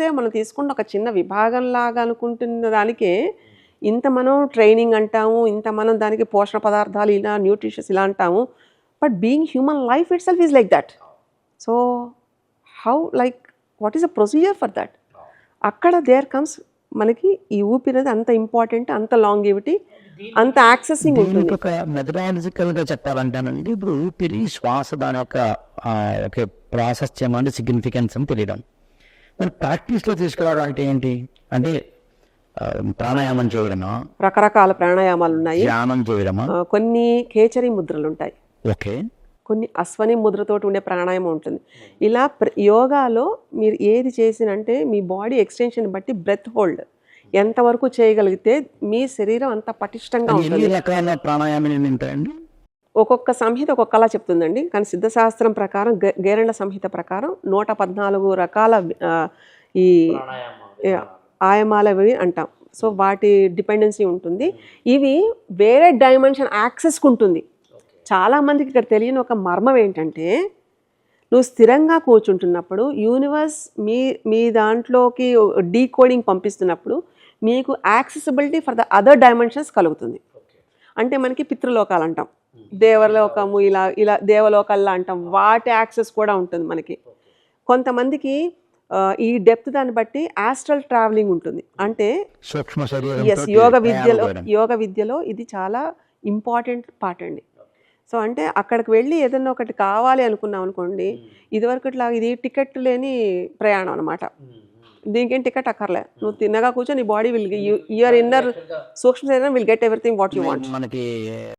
మనం తీసుకున్న ఒక చిన్న విభాగంలాగా అనుకుంటున్న దానికే ఇంత మనం ట్రైనింగ్ అంటాము, ఇంత మనం దానికి పోషణ పదార్థాలు ఇలా న్యూట్రిషియస్ ఇలా అంటాము. But being human life it self is like that. So how like what is the procedure for that? అక్కడ దేర్ కమ్స్ మనకి ఈ ఊపిరి అంత ఇంపార్టెంట్, అంత లాంగివిటీ, అంత యాక్సెసింగ్ ఉంటుంది. ఒక మెథడాలజికల్ గా చెప్పాలంటానండి, ఇప్పుడు ఊపిరి శ్వాస దాని యొక్క ప్రాసెస్ చేయమంటే సిగ్నిఫికెన్స్ అని తెలియడం, మరి ప్రాక్టీస్లో తీసుకురావడం అంటే ఏంటి అంటే ప్రాణాయామం చేయడమా? రకరకాల ప్రాణాయామాలు ఉన్నాయి, ధ్యానం చేయడమా? కొన్ని కేచరి ముద్రలు ఉంటాయి, ఓకే, కొన్ని అశ్వని ముద్రతోటి ఉండే ప్రాణాయామం ఉంటుంది. ఇలా యోగాలో మీరు ఏది చేసినంటే మీ బాడీ ఎక్స్టెన్షన్ బట్టి బ్రెత్ హోల్డ్ ఎంతవరకు చేయగలిగితే మీ శరీరం అంత పటిష్టంగా ఉంటుంది. ఎన్ని రకాల ప్రాణాయామం ఉంటాయండి? ఒక్కొక్క సంహిత ఒక్కొక్కలా చెప్తుందండి. కానీ సిద్ధశాస్త్రం ప్రకారం గేరండ సంహిత ప్రకారం 114 రకాల ఈ ఆయమాలవి అంటాం. సో వాటి డిపెండెన్సీ ఉంటుంది. ఇవి వేరే డైమెన్షన్ యాక్సెస్కి ఉంటుంది. చాలామందికి ఇక్కడ తెలియని ఒక మర్మం ఏంటంటే, నువ్వు స్థిరంగా కూర్చుంటున్నప్పుడు యూనివర్స్ మీ దాంట్లోకి డీకోడింగ్ పంపిస్తున్నప్పుడు మీకు accessibility for the other dimensions కలుగుతుంది. అంటే మనకి పితృలోకాలు అంటాం, దేవలోకము, ఇలా ఇలా దేవలోకాల్లో అంటాం, వాటి యాక్సెస్ కూడా ఉంటుంది మనకి. కొంతమందికి ఈ డెప్త్ దాన్ని బట్టి ఆస్ట్రల్ ట్రావెలింగ్ ఉంటుంది. అంటే ఎస్, యోగ విద్యలో ఇది చాలా ఇంపార్టెంట్ పార్ట్ అండి. సో అంటే అక్కడికి వెళ్ళి ఏదన్నా ఒకటి కావాలి అనుకున్నాం అనుకోండి, ఇదివరకు ఇట్లా ఇది టికెట్ లేని ప్రయాణం అనమాట. దీనికేం టికెట్ అక్కర్లే, నువ్వు తిన్నగా కూర్చొని నీ బాడీ విల్ యువర్ ఇన్నర్ సూక్ష్మ శరీరం will get everything what you want.